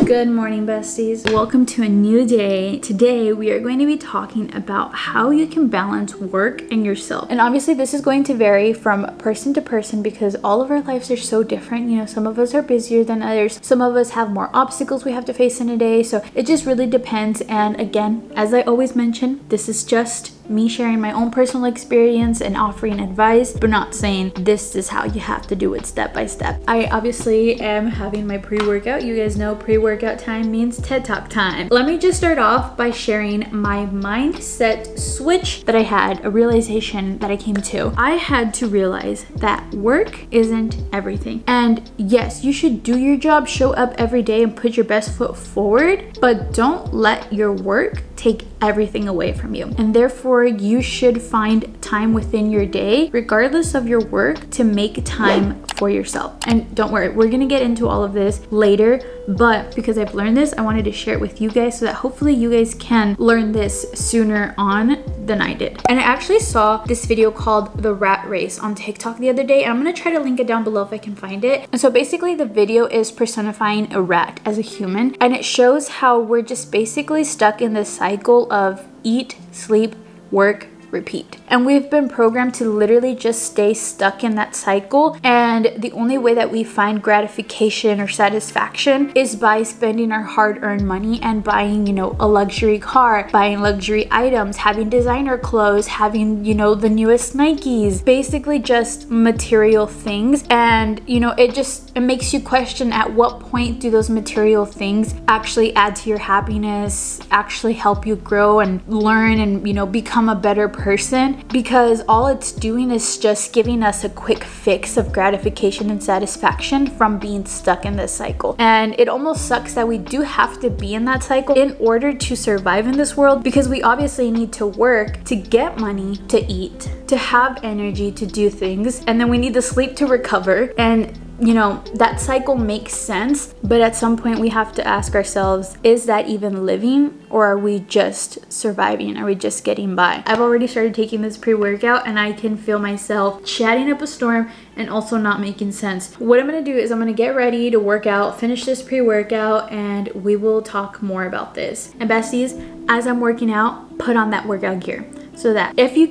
Good morning, besties. Welcome to a new day. Today we are going to be talking about how you can balance work and yourself. And obviously this is going to vary from person to person because all of our lives are so different. You know, some of us are busier than others. Some of us have more obstacles we have to face in a day. So it just really depends. And again, as I always mention, this is just me sharing my own personal experience and offering advice, but not saying this is how you have to do it step by step. I obviously am having my pre-workout. You guys know pre-workout time means TED Talk time. Let me just start off by sharing my mindset switch that I had, a realization that I came to. I had to realize that work isn't everything. And yes, you should do your job, show up every day and put your best foot forward, but don't let your work take everything away from you. And therefore, you should find time within your day, regardless of your work, to make time for yourself. And don't worry, we're gonna get into all of this later, but because I've learned this, I wanted to share it with you guys so that hopefully you guys can learn this sooner on than I did. And I actually saw this video called The Rat Race on TikTok the other day, and I'm gonna try to link it down below if I can find it. And so basically the video is personifying a rat as a human, and it shows how we're just basically stuck in this cycle of eat, sleep, work, repeat. And we've been programmed to literally just stay stuck in that cycle, and the only way that we find gratification or satisfaction is by spending our hard-earned money and buying, you know, a luxury car, buying luxury items, having designer clothes, having, you know, the newest Nikes, basically just material things. And you know, it makes you question, at what point do those material things actually add to your happiness, actually help you grow and learn and, you know, become a better person? Because all it's doing is just giving us a quick fix of gratification and satisfaction from being stuck in this cycle. And it almost sucks that we do have to be in that cycle in order to survive in this world, because we obviously need to work to get money to eat, to have energy to do things, and then we need the sleep to recover. And you know, that cycle makes sense, but at some point we have to ask ourselves, is that even living, or are we just surviving? Are we just getting by? I've already started taking this pre-workout and I can feel myself chatting up a storm and also not making sense. What I'm gonna do is I'm gonna get ready to work out, finish this pre-workout, and we will talk more about this. And besties, as I'm working out, put on that workout gear so that if you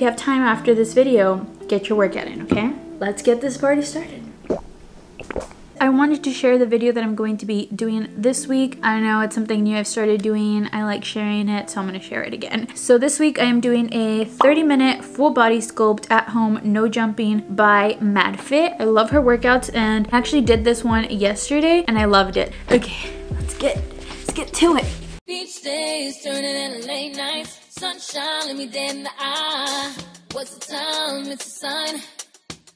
have time after this video, get your workout in, okay? Let's get this party started. I wanted to share the video that I'm going to be doing this week. I know it's something new I've started doing. I like sharing it, so I'm going to share it again. So this week I am doing a 30-minute full body sculpt at home, no jumping, by MadFit. I love her workouts, and I actually did this one yesterday and I loved it. Okay, let's get to it. Beach days turning into late nights, sunshine let me dead in the eye. What's the time? It's a sign.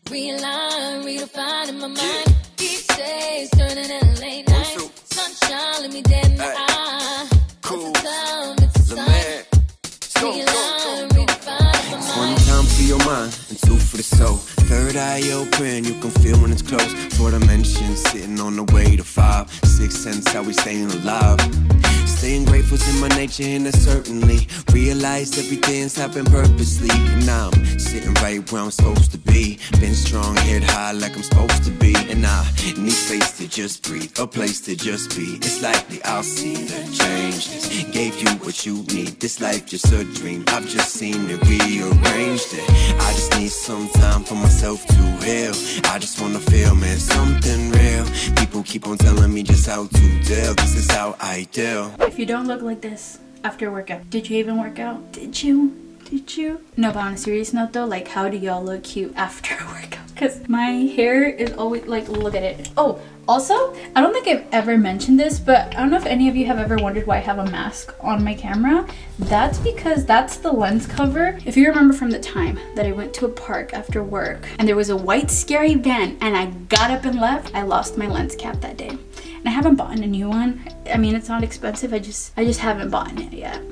Realign, redefine in my mind. Each day's turning into late nights, sunshine let me dead in the eye. Cool. It's a time, it's a sign. Realign, redefine in my mind. One time for your mind and two for the soul. Third eye open, you can feel when it's close. Four dimensions sitting on the way to 5. Sixth sense, how we staying alive. Staying grateful's in my nature, and I certainly realized everything's happened purposely. And now I'm sitting right where I'm supposed to be. Been strong, head high like I'm supposed to be. And I need space to just breathe, a place to just be. It's likely I'll see the changes. Gave you what you need, this life just a dream. I've just seen it, rearranged it. I just need some time for myself to heal. I just wanna feel, man, something real. People keep on telling me just how to deal. This is how I deal. If you don't look like this after a workout, did you even work out? Did you? No, but on a serious note though, like, how do y'all look cute after a workout? Because my hair is always like, look at it. Oh, also, I don't think I've ever mentioned this, but I don't know if any of you have ever wondered why I have a mask on my camera. That's because that's the lens cover. If you remember from the time that I went to a park after work and there was a white scary van and I got up and left, I lost my lens cap that day. And I haven't bought a new one. I mean, it's not expensive. I just haven't bought it yet.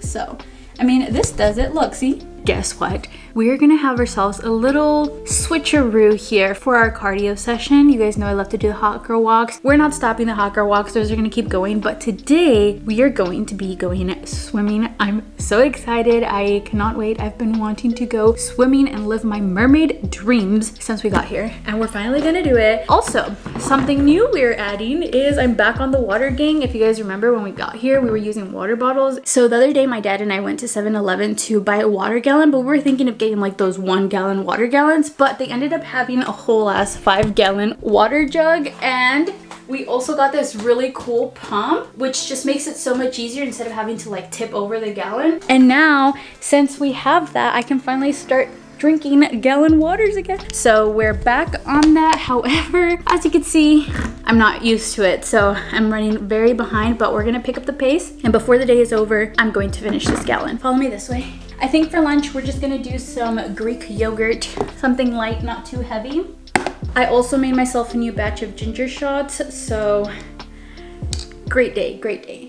So, I mean, this does it. Look, see? Guess what? we're gonna have ourselves a little switcheroo here for our cardio session. You guys know I love to do the hot girl walks. We're not stopping the hot girl walks, those are gonna keep going, but today we are going to be going swimming. I'm so excited, I cannot wait. I've been wanting to go swimming and live my mermaid dreams since we got here, and we're finally gonna do it. Also, something new we're adding is I'm back on the water gang. If you guys remember when we got here, we were using water bottles. So the other day my dad and I went to 7-Eleven to buy a water gallon, but we were thinking of getting like those 1-gallon water gallons, but they ended up having a whole ass 5-gallon water jug. And we also got this really cool pump, which just makes it so much easier instead of having to like tip over the gallon. And now, since we have that, I can finally start drinking gallon waters again. So we're back on that. However, as you can see, I'm not used to it, so I'm running very behind, but we're gonna pick up the pace, and before the day is over, I'm going to finish this gallon. Follow me this way. I think for lunch, we're just gonna do some Greek yogurt, something light, not too heavy. I also made myself a new batch of ginger shots, so great day, great day.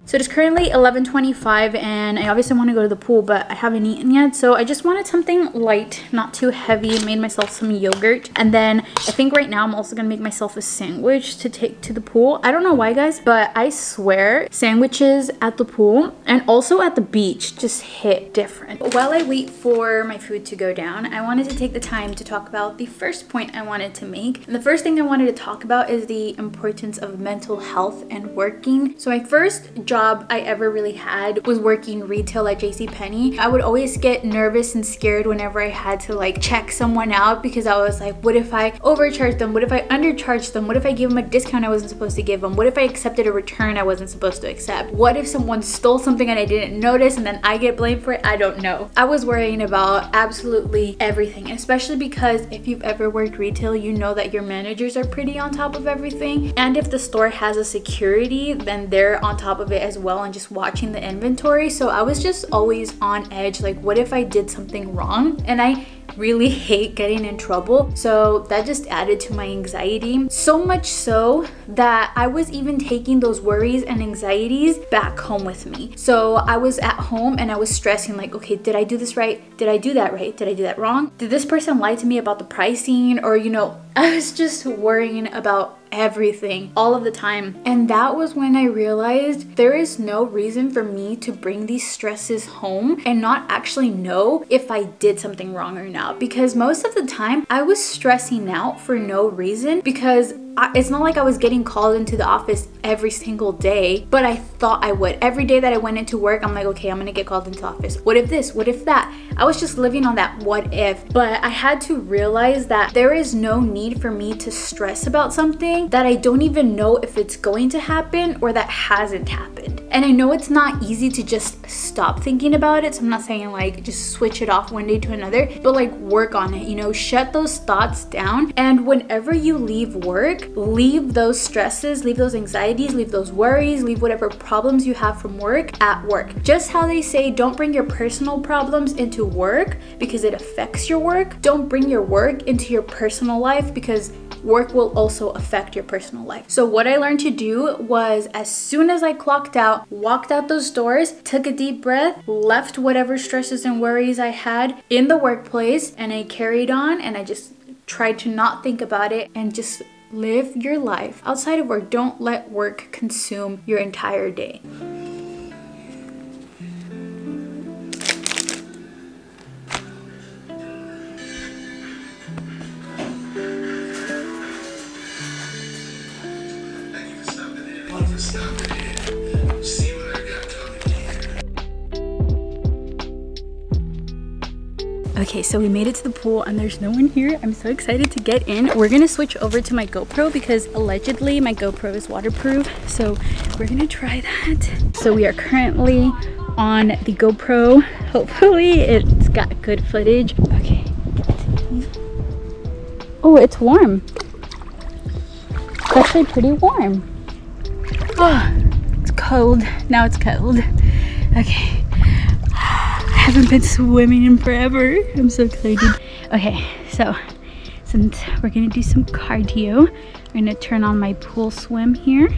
So it is currently 11:25 and I obviously want to go to the pool, but I haven't eaten yet. So I just wanted something light, not too heavy. Made myself some yogurt. And then I think right now I'm also going to make myself a sandwich to take to the pool. I don't know why, guys, but I swear sandwiches at the pool and also at the beach just hit different. While I wait for my food to go down, I wanted to take the time to talk about the first point I wanted to make. And the first thing I wanted to talk about is the importance of mental health and working. So my first job I ever really had was working retail at JCPenney. I would always get nervous and scared whenever I had to like check someone out, because I was like, what if I overcharged them? What if I undercharged them? What if I gave them a discount I wasn't supposed to give them? What if I accepted a return I wasn't supposed to accept? What if someone stole something and I didn't notice and then I get blamed for it? I don't know. I was worrying about absolutely everything, especially because if you've ever worked retail, you know that your managers are pretty on top of everything. And if the store has a security, then they're on top of it as well and just watching the inventory. So I was just always on edge, like what if I did something wrong? And I really hate getting in trouble, so that just added to my anxiety, so much so that I was even taking those worries and anxieties back home with me. So I was at home and I was stressing like, okay, did I do this right? Did I do that right? Did I do that wrong? Did this person lie to me about the pricing? Or, you know, I was just worrying about everything all of the time. And that was when I realized there is no reason for me to bring these stresses home and not actually know if I did something wrong or not, because most of the time I was stressing out for no reason, because it's not like I was getting called into the office every single day, but I thought I would. Every day that I went into work, I'm like, okay, I'm gonna get called into the office. What if this? What if that? I was just living on that what if. But I had to realize that there is no need for me to stress about something that I don't even know if it's going to happen or that hasn't happened. And I know it's not easy to just stop thinking about it, so I'm not saying like just switch it off one day to another, but like work on it, you know, shut those thoughts down. And whenever you leave work, leave those stresses, leave those anxieties, leave those worries, leave whatever problems you have from work at work. Just how they say, don't bring your personal problems into work because it affects your work. Don't bring your work into your personal life because work will also affect your personal life. So what I learned to do was, as soon as I clocked out, walked out those doors, took a deep breath, left whatever stresses and worries I had in the workplace, and I carried on, and I just tried to not think about it and just live your life outside of work. Don't let work consume your entire day. Okay, so we made it to the pool and there's no one here. I'm so excited to get in. We're gonna switch over to my GoPro because allegedly my GoPro is waterproof. So we're gonna try that. So we are currently on the GoPro. Hopefully it's got good footage. Okay. Oh, it's warm. It's actually pretty warm. Oh, it's cold. Now it's cold. Okay. I haven't been swimming in forever. I'm so excited. Okay, so since we're gonna do some cardio, I'm gonna turn on my pool swim here.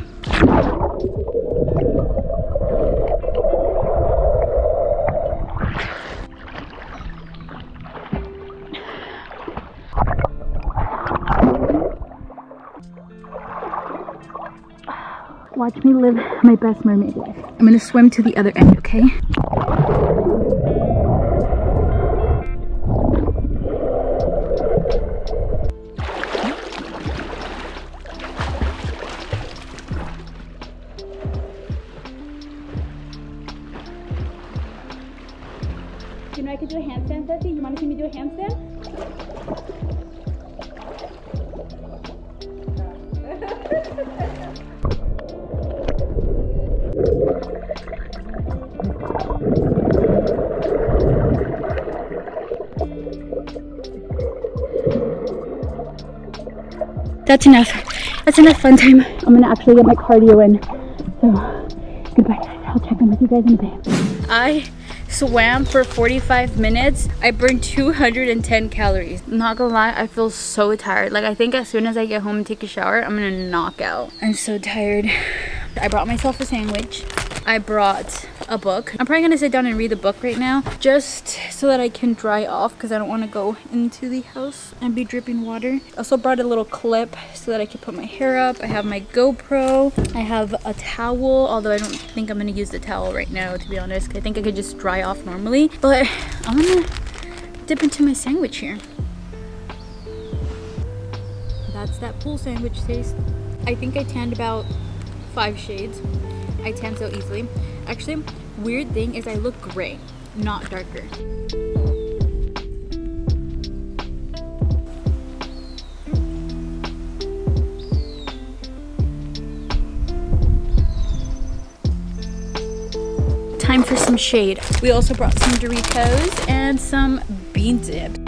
Watch me live my best mermaid life. I'm gonna swim to the other end, okay? You know I could do a handstand, Ceci? You wanna see me do a handstand? That's enough. That's enough fun time. I'm gonna actually get my cardio in. So, goodbye guys. I'll check in with you guys in a bit. I swam for 45 minutes. I burned 210 calories. Not gonna lie, I feel so tired. Like, I think as soon as I get home and take a shower, I'm gonna knock out. I'm so tired. I brought myself a sandwich. I brought a book. I'm probably gonna sit down and read the book right now just so that I can dry off because I don't want to go into the house and be dripping water. I also brought a little clip so that I can put my hair up. I have my GoPro. I have a towel, although I don't think I'm gonna use the towel right now, to be honest. I think I could just dry off normally, but I'm gonna dip into my sandwich here. That's that pool sandwich taste. I think I tanned about 5 shades. I tan so easily. Actually, weird thing is I look gray, not darker. Time for some shade. We also brought some Doritos and some bean dips.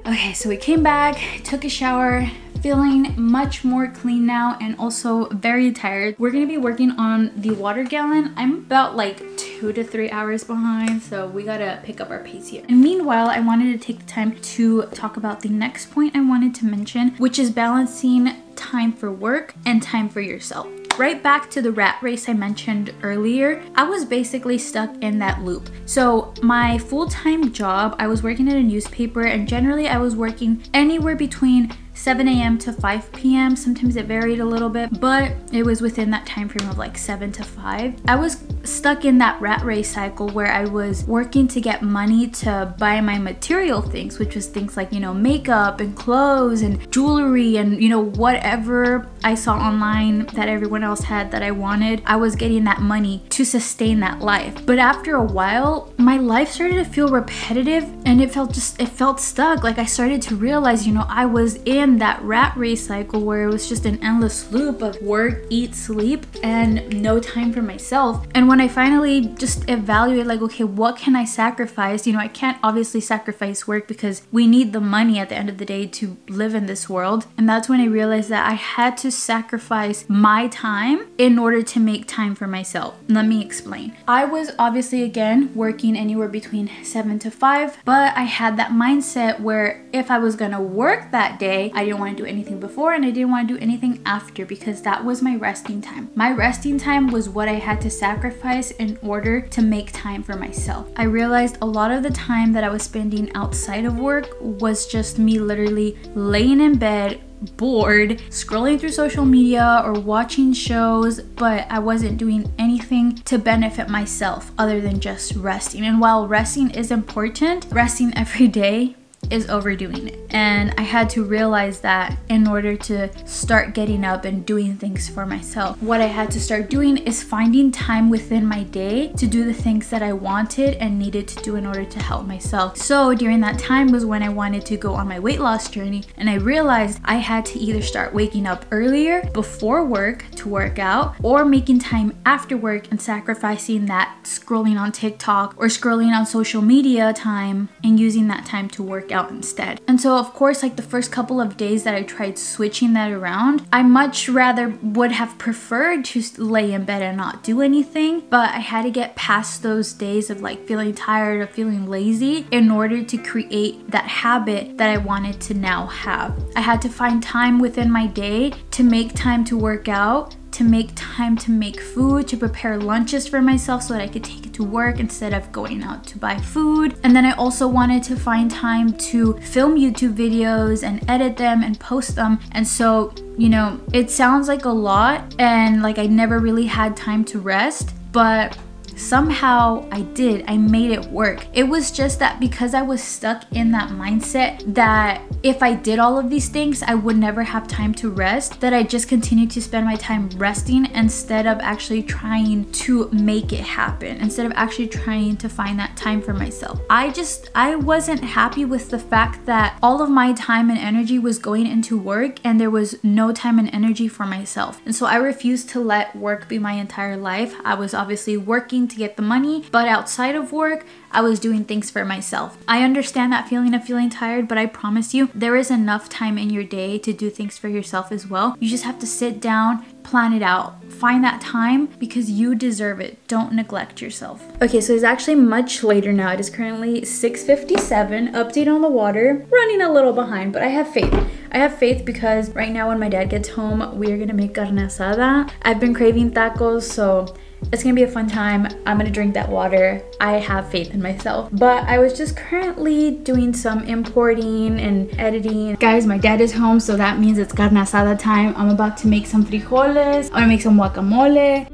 Okay, so we came back, took a shower, feeling much more clean now and also very tired. We're gonna be working on the water gallon. I'm about like 2 to 3 hours behind, so we gotta pick up our pace here. And meanwhile, I wanted to take the time to talk about the next point I wanted to mention, which is balancing time for work and time for yourself. Right back to the rat race I mentioned earlier, I was basically stuck in that loop. So my full-time job, I was working at a newspaper, and generally I was working anywhere between 7 a.m. to 5 p.m. Sometimes it varied a little bit, but it was within that time frame of like 7 to 5. I was stuck in that rat race cycle where I was working to get money to buy my material things, which was things like, you know, makeup and clothes and jewelry and, you know, whatever I saw online that everyone else had that I wanted. I was getting that money to sustain that life. But after a while, my life started to feel repetitive and it felt stuck. Like I started to realize, you know, I was in that rat race cycle where it was just an endless loop of work, eat, sleep, and no time for myself. And when I finally just evaluated, like, okay, what can I sacrifice? You know, I can't obviously sacrifice work because we need the money at the end of the day to live in this world. And that's when I realized that I had to sacrifice my time in order to make time for myself. Let me explain. I was obviously, again, working anywhere between 7 to 5, but I had that mindset where if I was gonna work that day, I didn't want to do anything before and I didn't want to do anything after because that was my resting time. My resting time was what I had to sacrifice in order to make time for myself. I realized a lot of the time that I was spending outside of work was just me literally laying in bed, bored, scrolling through social media or watching shows, but I wasn't doing anything to benefit myself other than just resting. And while resting is important, resting every day is overdoing it. And I had to realize that in order to start getting up and doing things for myself. What I had to start doing is finding time within my day to do the things that I wanted and needed to do in order to help myself. So during that time was when I wanted to go on my weight loss journey, and I realized I had to either start waking up earlier before work to work out or making time after work and sacrificing that scrolling on TikTok or scrolling on social media time and using that time to work work out instead. And so of course, like the first couple of days that I tried switching that around, I much rather would have preferred to lay in bed and not do anything, but I had to get past those days of like feeling tired or feeling lazy in order to create that habit that I wanted to now have. I had to find time within my day to make time to work out, to make time to make food, to prepare lunches for myself so that I could take it to work instead of going out to buy food. And then I also wanted to find time to film YouTube videos and edit them and post them. And so, you know, it sounds like a lot and like I never really had time to rest, but somehow I did. I made it work. It was just that because I was stuck in that mindset that if I did all of these things, I would never have time to rest, that I just continued to spend my time resting instead of actually trying to make it happen, instead of actually trying to find that time for myself. I wasn't happy with the fact that all of my time and energy was going into work and there was no time and energy for myself. And so I refused to let work be my entire life. I was obviously working to get the money, but outside of work, I was doing things for myself. I understand that feeling of feeling tired, but I promise you, there is enough time in your day to do things for yourself as well. You just have to sit down, plan it out, find that time because you deserve it. Don't neglect yourself. Okay, so it's actually much later now. It is currently 6:57. Update on the water. Running a little behind, but I have faith. I have faith because right now when my dad gets home, we are gonna make carne asada. I've been craving tacos, so it's gonna be a fun time. I'm gonna drink that water. I have faith in myself. But I was just currently doing some importing and editing. Guys, my dad is home, so that means it's carne asada time. I'm about to make some frijoles. I'm gonna make some guacamole.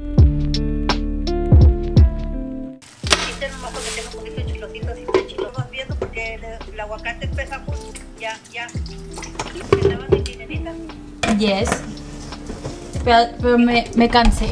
Yes. Pero me cansé.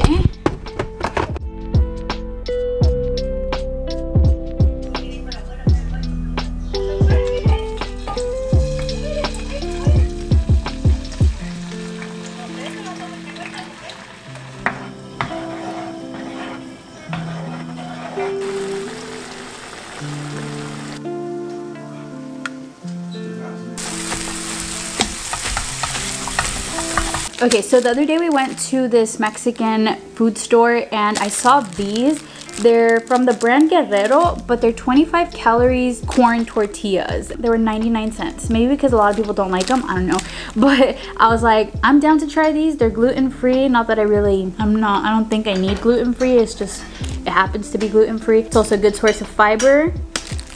Okay, so the other day we went to this Mexican food store and I saw these. They're from the brand Guerrero, but they're 25 calories corn tortillas. They were 99 cents. Maybe because a lot of people don't like them, I don't know. But I was like, I'm down to try these. They're gluten-free. Not that I don't think I need gluten-free. It's just, it happens to be gluten-free. It's also a good source of fiber.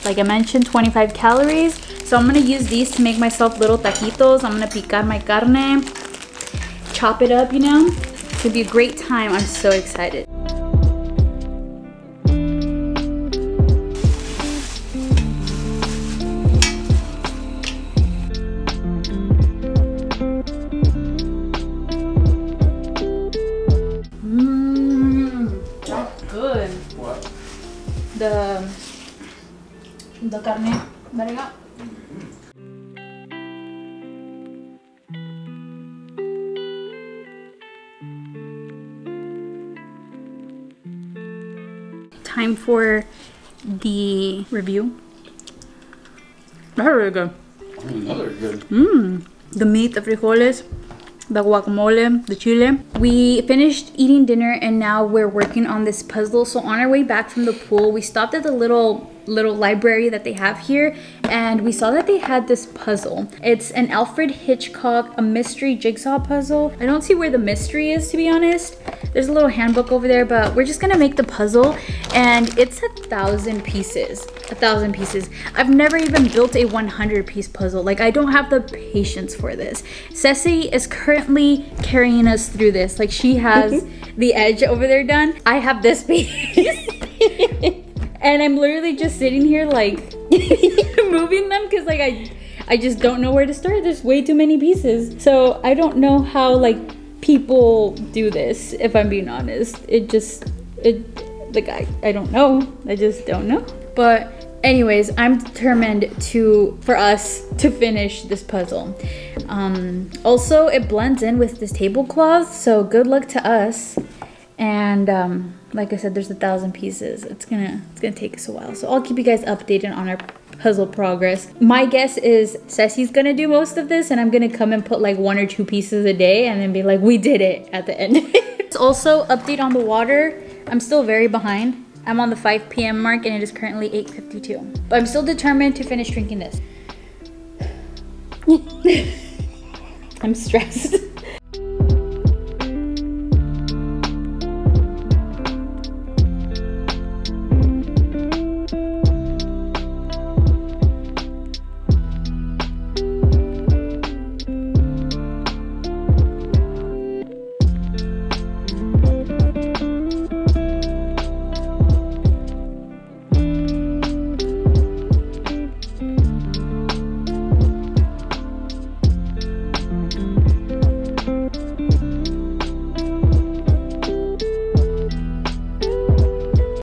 Like I mentioned, 25 calories. So I'm gonna use these to make myself little taquitos. I'm gonna picar my carne, chop it up, you know? It's gonna be a great time. I'm so excited. That's good. What? The carne, verga. Time for the review. They're really good. Another good. The meat, the frijoles, the guacamole, the chile. We finished eating dinner and now we're working on this puzzle. So on our way back from the pool, we stopped at the little library that they have here and we saw that they had this puzzle. It's an Alfred Hitchcock, a mystery jigsaw puzzle. I don't see where the mystery is, to be honest. There's a little handbook over there, but we're just gonna make the puzzle and it's 1,000 pieces. 1,000 pieces. I've never even built a 100-piece puzzle. Like, I don't have the patience for this. Ceci is currently carrying us through this. Like, she has the edge over there done. I have this piece. And I'm literally just sitting here like moving them because like I just don't know where to start. There's way too many pieces. So I don't know how like people do this, if I'm being honest. Like I don't know. I just don't know. But anyways, I'm determined for us to finish this puzzle. Also, it blends in with this tablecloth, so good luck to us. And like I said, there's 1,000 pieces. It's gonna take us a while. So I'll keep you guys updated on our puzzle progress. My guess is Ceci's gonna do most of this and I'm gonna come and put like 1 or 2 pieces a day and then be like, we did it at the end. It's also update on the water. I'm still very behind. I'm on the 5 p.m. mark and it is currently 8:52. But I'm still determined to finish drinking this. I'm stressed.